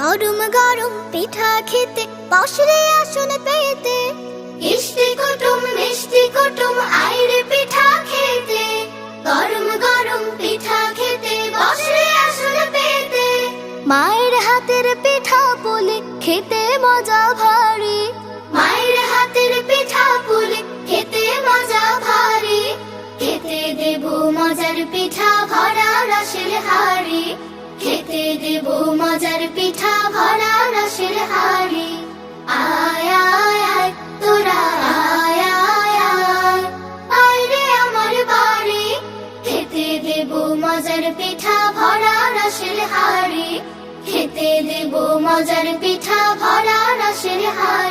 গরম গরম পিঠা খেতে বসরে আসন পেতে, মিষ্টি কুটুম আইরে পিঠা খেতে, গরম গরম পিঠা খেতে বসরে আসন পেতে। মায়ের হাতের পিঠা পুলি খেতে মজা ভারী, মায়ের হাতের পিঠা পুলি খেতে মজা ভারী। খেতে দেব মজার পিঠা ভরা রসের হাড়ি, খেতে দেব মজার পিঠা ভরা রসের হাড়ি। আয় আয় আয় তোরা আয় আয় আয়, আয় রে আমার বাড়ি, খেতে দেব মজার পিঠা ভরা রসের হাড়ি, খেতে দেব মজার পিঠা ভরা রসের হাড়ি।